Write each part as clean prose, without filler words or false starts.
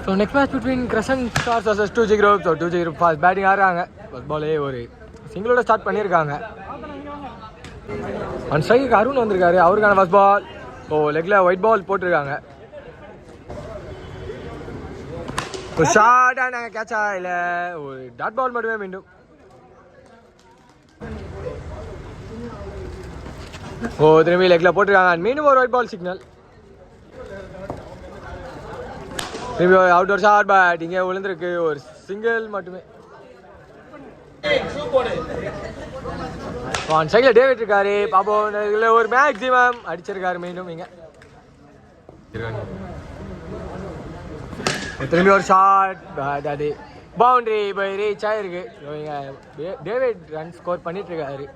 So next match between crescent stars versus 2G Group. So 2G Group fast batting ஆடுறாங்க. First பாலே ஒரு சிங்கிளோட start பண்ணியிருக்காங்க. One strike Arun வந்திருக்காரு. அவருக்கான ஃபர்ஸ்ட் பால். So லெக்கில் white ball போட்டிருக்காங்க. ஒரு ஷார்ட்டாக நாங்கள் கேட்சா இல்லை ஒரு டாட் பால் மட்டுமே மீண்டும். ஓ திரும்பி லெக்கில் போட்டிருக்காங்க. மீண்டும் ஒரு ஒயிட் பால் சிக்னல். திரும்பி ஒரு அவுட் டோர் ஷாட் பட் இங்கே விழுந்திருக்கு. ஒரு சிங்கிள் மட்டுமே. ஒன் சைடில் டேவிட் இருக்காரு. பாப்போம் இதில் ஒரு மேக்ஸிமம் அடிச்சிருக்காரு மீண்டும் இங்கே. திரும்பி ஒரு ஷாட் பட் அது பவுண்டரி போய் ரீச் ஆகிருக்கு. இங்கே டேவிட் ரன் ஸ்கோர் பண்ணிட்டு இருக்காரு.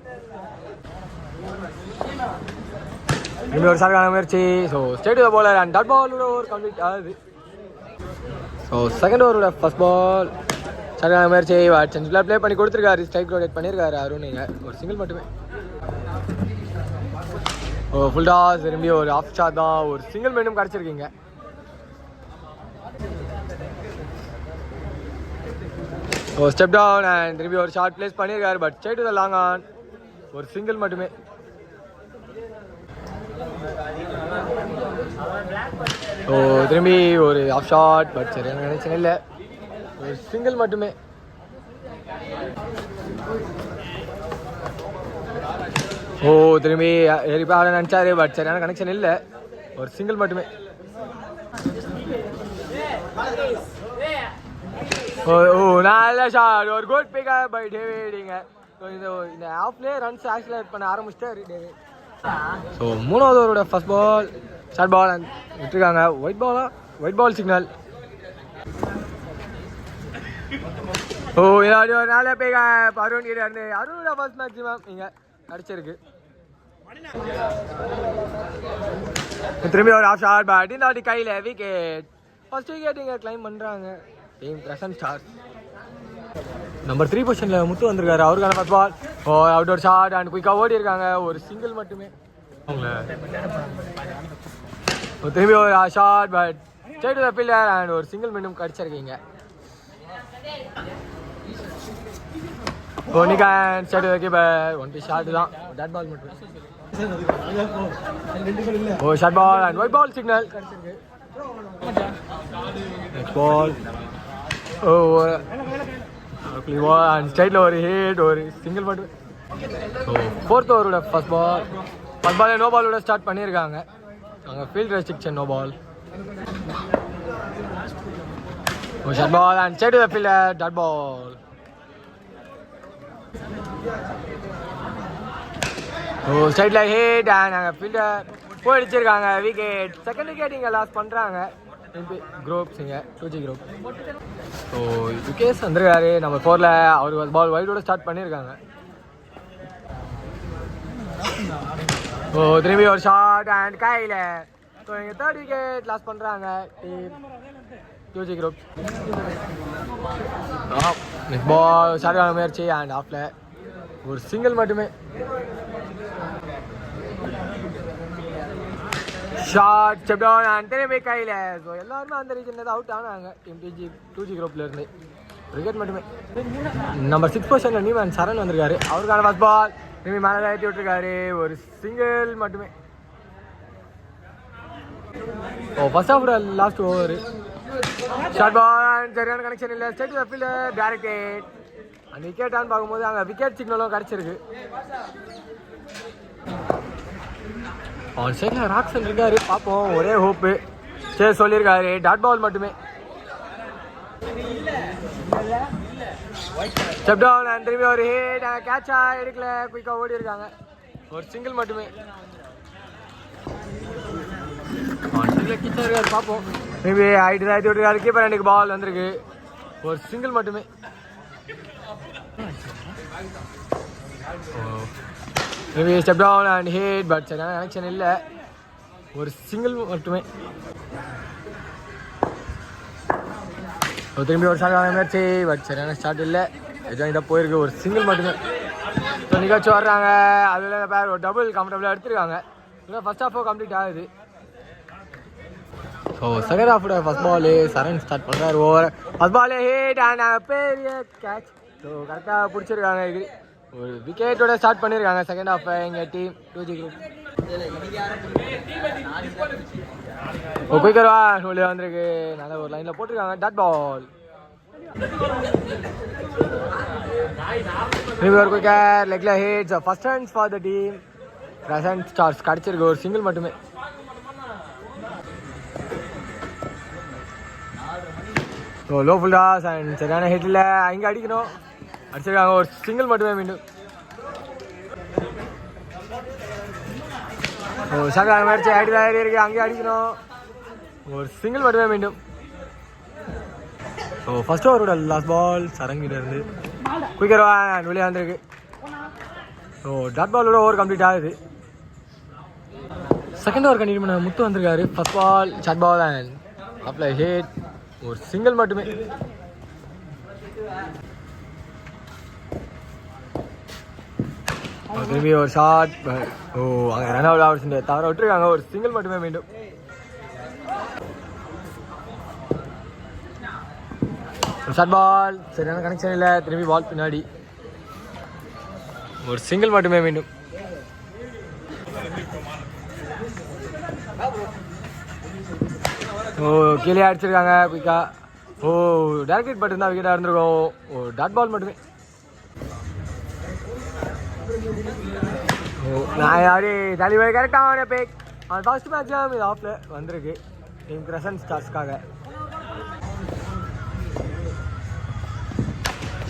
திரும்பி ஒரு ஷார்ட்டான முயற்சி. ஸோ ஸ்டேட் போல ரன் டாட் பாலோட ஓவர் கம்ப்ளீட் ஆகுது. ஸோ செகண்ட் ஓவரோட ஃபர்ஸ்ட் பால் சரியான முயற்சி. செஞ்சுலாம் ப்ளே பண்ணி கொடுத்துருக்காரு. ஸ்ட்ரைக் ரொட்டேட் பண்ணியிருக்காரு அருண். நீங்கள் ஒரு சிங்கிள் மட்டுமே. ஓ ஃபுல் டாஸ். திரும்பி ஒரு ஆஃப் ஷாட் தான். ஒரு சிங்கிள் மீண்டும் கிடச்சிருக்கீங்க. ஓ ஸ்டெப் டவுன் அண்ட் திரும்பி ஒரு ஷார்ட் பிளேஸ் பண்ணியிருக்காரு. But straight to the long on. ஒரு சிங்கிள் மட்டுமே. ஓ திரும்பி ஒரு ஆஃப் ஷாட் பட் சரியான நினைச்சேன் இல்லை. ஒரு சிங்கிள் மட்டுமே. ஓ திரும்பி எரிப்பா நினச்சாரு பட் சரியான கனெக்ஷன் இல்லை. ஒரு சிங்கிள் மட்டுமே. ஓ நல்ல ஷாட். ஒரு குட் பிக் பை டேவிடிங்க. ஸோ இந்த ஆஃப்லேயே ரன்ஸ் ஆக்சிலேட் பண்ண ஆரம்பிச்சிட்டாரு டேவிட். ஸோ மூணாவது ஓவரோட ஃபர்ஸ்ட் பால் ஷார்ட் பால் விட்டுருக்காங்க. ஒயிட் பாலா ஒயிட் பால் சிக்னல். ஓ இல்லாடி ஒரு நாளே போய் அருண் கிட்ட இருந்து அருணோட ஃபர்ஸ்ட் மேக்ஸிமம் இங்கே அடிச்சிருக்கு. திரும்பி ஒரு ஆஃப் ஷாட் பட் இல்லாடி கையில் விக்கெட். ஃபர்ஸ்ட் விக்கெட் இங்கே கிளைம் பண்ணுறாங்க டீம் கிரசன்ட் ஸ்டார்ஸ். நம்பர் 3 பொசிஷனில் முத்து வந்திருக்காரு. அவருக்கான ஃபர்ஸ்ட் பால். ஓ அவுட் ஒரு ஷாட் அண்ட் குயிக்காக ஓடி இருக்காங்க. ஒரு சிங்கிள் மட்டுமே. திரும்பி ஒரு shot but straight to the fielder and ஒரு சிங்கிள் மீண்டும் கடிச்சிருக்கீங்க. ஓ நிகான் straight to the keeper. One பி ஷாட் தான். டாட் பால் மட்டும். ஓ short ball and wide ball signal கடிச்சிருக்கு. Next ball. ஓ அண்ட் ஸ்ட்ரைட்டில் ஒரு ஹிட் ஒரு சிங்கிள் மட்டும். ஸோ ஃபோர்த் ஓவரோட ஃபர்ஸ்ட் பால். ஃபர்ஸ்ட் பாலே நோ பாலோட ஸ்டார்ட் பண்ணியிருக்காங்க. அங்கே ஃபீல்ட் ரெஸ்ட்ரிக்ஷன் நோ பால். ஓ short ball and straight to the fielder dot ball. ஓ ஸ்ட்ரைட்டில் ஹிட் அண்ட் அங்கே ஃபீல்டர் போயிடுச்சிருக்காங்க. விக்கெட். செகண்ட் விக்கெட் இங்கே லாஸ் பண்ணுறாங்க குரூப்ஸ் இங்கே 2G Group. ஸோ யுகேஷ் வந்துருக்காரு நம்பர் 4ல். அவர் பால் வைடோட ஸ்டார்ட் பண்ணியிருக்காங்க. ஓ திரும்பி ஒரு ஷார்ட் அண்ட் கையில். ஸோ இங்கே தேர்ட் விக்கெட் லாஸ் பண்ணுறாங்க team 2G Group. Next ball ஷார்ட்டான முயற்சி அண்ட் ஆஃப்ல ஒரு சிங்கிள் மட்டுமே. ஷார்ட் ஸ்டெப் டவுன் அண்ட் திரும்பி கையில். ஸோ எல்லாருமே அந்த ரீஜனில் அவுட் ஆனாங்க டீம் 2G Groupலேருந்து. விக்கெட் மட்டுமே. நம்பர் 6 பொசிஷனில் நியூமன் சரண் வந்திருக்காரு. அவருக்கான ஃபர்ஸ்ட் பால். திரும்பி மேலே ஏற்றி விட்டுருக்காரு. ஒரு சிங்கிள் மட்டுமே. ஓ first of last over. Short ball சரியான கனெக்ஷன் இல்லை. Straight to the fielder directed. அந்த விக்கெட்டான்னு பார்க்கும்போது அங்கே விக்கெட் சிக்னலும் கிடச்சிருக்கு. அவன் சைடில் ராக்சன் இருக்காரு. பார்ப்போம் ஒரே ஹோப்பு. சரி சொல்லியிருக்காரு டாட் பால் மட்டுமே. ஸ்டெப் டவுன் அண்ட் திரும்பி ஒரு ஹிட். கேட்சா எடுக்கல. குயிக்காக ஓடி இருக்காங்க. ஒரு சிங்கிள் மட்டுமே. அவன் சைடில் கிச்சா இருக்காரு. பார்ப்போம் திரும்பி ஹைட்டு ஆகிட்டு விட்டுருக்காரு. கீப்பர் எனக்கு பால் வந்திருக்கு. ஒரு சிங்கிள் மட்டுமே. திரும்பி step down and hit but சரியான கனெக்ஷன் இல்லை. ஒரு சிங்கிள் மட்டுமே. திரும்பி ஒரு ஷார்ட்டான முயற்சி பட் சரியான ஸ்டார்ட் இல்லை. எஜாயிண்டாக போயிருக்கு. ஒரு சிங்கிள் மட்டுமே. ஸோ நிகழ்ச்சி வர்றாங்க. அதில் பேர் ஒரு டபுள் கம்ஃபர்டபுளாக எடுத்துருக்காங்க. இல்லை ஃபர்ஸ்ட் ஹாஃபோ கம்ப்ளீட் ஆகுது. ஸோ செகண்ட் ஹாஃபோட ஃபர்ஸ்ட் பால் சரண் ஸ்டார்ட் பண்ணுறாரு over. First ball hit and பெரிய கேட்ச். ஸோ கரெக்டாக பிடிச்சிருக்காங்க. ஒரு விக்கெட்டோட ஸ்டார்ட் பண்ணியிருக்காங்க செகண்ட் ஹாஃப் எங்கள் டீம் 2G Group. குயிக்கரா உள்ளே வந்திருக்கு. நல்ல ஒரு லைனில் போட்டிருக்காங்க. Dot ball. குயிக்கர் லெக்ல hits. First runs for the team. Crescent stars கிடச்சிருக்கு ஒரு சிங்கிள் மட்டுமே. So low full toss and சரியான ஹிட்டில் இங்கே அடிக்கணும். அடிச்சிருக்காங்க ஒரு சிங்கிள் மட்டுமே மீண்டும். ஓ சங்கர் மேட்ச் அடிதான் இருக்கு. அங்கேயே அடிக்கணும். ஒரு சிங்கிள் மட்டுமே மீண்டும். ஸோ ஃபர்ஸ்ட் ஓவரோட லாஸ்ட் பால் சரங்கிட்ட இருந்து குயிக்கர் வெளியே வந்திருக்கு. ஸோ டாட் பாலோட ஓவர் கம்ப்ளீட் ஆகுது. செகண்ட் ஓவர் கண்டினியூ பண்ண முத்து வந்திருக்காரு. First ball short ball and apply hit. ஒரு சிங்கிள் மட்டுமே. திரும்பி ஒரு ஷார்ட். ஓ அங்கே ரன் அவுட் ஆகிடுச்சு. தவற விட்டுருக்காங்க. ஒரு சிங்கிள் மட்டுமே மீண்டும். ஷார்ட் பால் சரியான கனெக்ஷன் இல்லை. திரும்பி பால் பின்னாடி. ஒரு சிங்கிள் மட்டுமே மீண்டும். ஓ கீழே அடிச்சிருக்காங்க குயிக்கா. ஓ டேரக்ட் பட்டு இருந்தால் விக்கெட்டாக இருந்திருக்கும். ஓ டாட் பால் மட்டுமே. ஓ நான் யாரு தலைவர் கரெக்டான பேக். அவன் ஃபர்ஸ்ட் மேட்ச் இது ஆஃப்ல வந்திருக்கு டீம் கிரசன்ட் ஸ்டார்ஸ்க்காக.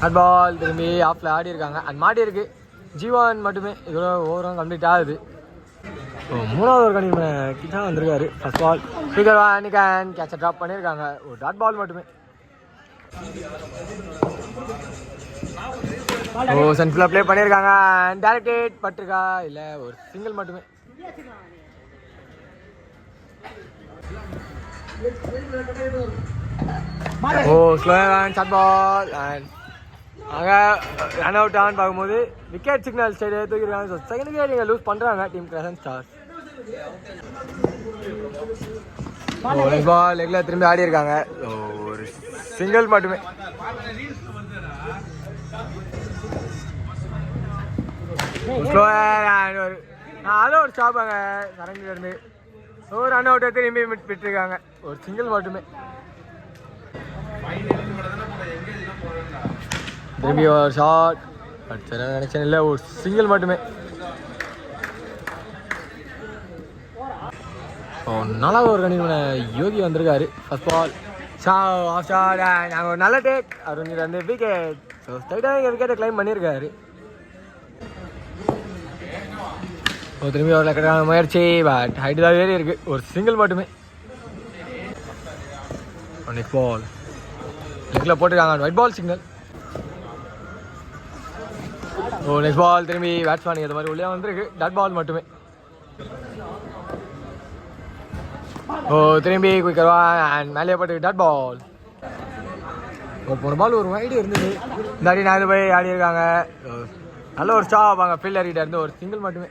டாட் பால் திரும்பி ஆஃப்ல ஆடி இருக்காங்க. அண்ட் மாடி இருக்கு. ஜீவான் மட்டுமே இதோட ஓவரும் கம்ப்ளீட் ஆகுது. மூணாவது ஒரு கணிம கிட்டா வந்திருக்காரு. ஃபர்ஸ்ட் பால் ஸ்பீக்கர் அண்ட் கேட்சை ட்ராப் பண்ணியிருக்காங்க. ஒரு டாட் பால் மட்டுமே. ஓ சென்ஃபில் ப்ளே பண்ணியிருக்காங்க. டைரக்ட் ஹிட் பட்டிருக்கா இல்லை ஒரு சிங்கிள் மட்டுமே. ஓ ஸ்லோவான் ஷார்ட் பால் அண்ட் அங்கே ரன் அவுட் ஆன் பார்க்கும்போது விக்கெட் சிக்னல் ஸ்டைடு தூக்கிருக்காங்க. ஸோ செகண்ட் விக்கெட் நீங்கள் லூஸ் பண்ணுறாங்க டீம் கிரசன்ட் ஸ்டார்ஸ். பால் லெக்ல திரும்பி ஆடி இருக்காங்க. ஒரு சிங்கிள் மட்டுமே. அதோ ஒரு ஸ்டாப்பாங்க சரங்கில இருந்து. ஒரு ரன் அவுட்டை திரும்பி விட்டுருக்காங்க. ஒரு சிங்கிள் மட்டுமே. திரும்பி ஒரு ஷார்ட். நினைச்சேன் இல்லை ஒரு சிங்கிள் மட்டுமே. நாலாவது ஒரு கணிமன யோகி வந்திருக்காரு. First ball off shot. நாங்கள் ஒரு நல்ல டேக். அவர் வந்து விக்கெட். ஸோ ஸ்ட்ரைட்டாக எங்கள் விக்கெட்டை கிளைம் பண்ணியிருக்காரு. திரும்பி ஒரு கரெக்டான முயற்சி. பட் ஹைட்டு தான் ஏறி இருக்கு. ஒரு சிங்கிள் மட்டுமே. நெக்ஸ்ட் பால் லெக்கில் போட்டிருக்காங்க. Wide ball signal. ஓ நெக்ஸ்ட் பால் திரும்பி பேட்ஸ்மேன் இந்த மாதிரி உள்ளே வந்திருக்கு. டாட் பால் மட்டுமே. ஓ திரும்பி குயிக்கர்வா அண்ட் மேலே போட்டு டாட் பால். போன பால் ஒரு வைடு இருந்தது. இந்த அடி நான் போய் ஆடி இருக்காங்க. நல்ல ஒரு ஸ்டாப் அங்கே ஃபீல்டர் கிட்ட இருந்து. ஒரு சிங்கிள் மட்டுமே.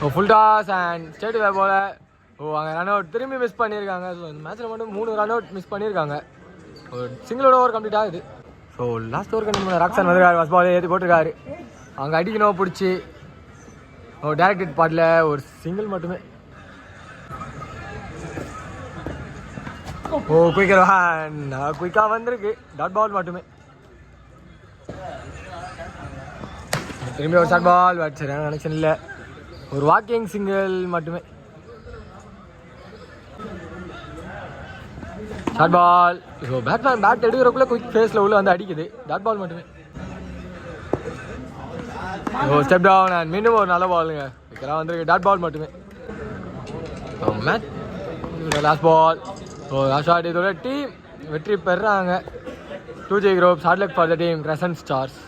ஓ ஃபுல் டாஸ் அண்ட் ஸ்டேட் போல. ஓ அங்கே ரன் அவுட் திரும்பி மிஸ் பண்ணியிருக்காங்க. ஸோ இந்த மேட்ச்சில் மட்டும் 3 ரன் அவுட் மிஸ் பண்ணியிருக்காங்க. ஒரு சிங்கிளோட ஓவர் கம்ப்ளீட் ஆகுது. ஸோ லாஸ்ட் ஓவர் கண்டிப்பாக ராக்சன் வந்துருக்காரு. ஃபர்ஸ்ட் பால் ஏற்றி போட்டிருக்காரு. அங்கே அடிக்கணும் பிடிச்சி. ஓ டைரக்ட் ஹிட் பாட்டில் ஒரு சிங்கிள் மட்டுமே. ஓ குயிக்கர் குயிக்காக வந்திருக்கு. டாட் பால் மட்டுமே. திரும்பி ஒரு ஷார்ட் பால். பட் சரியான கனெக்ஷன் இல்லை. ஒரு வாக்கிங் சிங்கிள் மட்டுமே. Short ball. So batman bat எடுக்கிறக்குள்ள குயிக் ஃபேஸில் உள்ள வந்து அடிக்குது. டாட் பால் மட்டுமே. ஓ ஸ்டெப் டவுன் அண்ட் மீண்டும் ஒரு நல்ல பாலுங்க. விக்கெட்டாக வந்திருக்கு. டாட் பால் மட்டுமே. Match last ball. So last shot. இதோட டீம் வெற்றி பெறுறாங்க. 2G Group. Hard luck for the team crescent stars.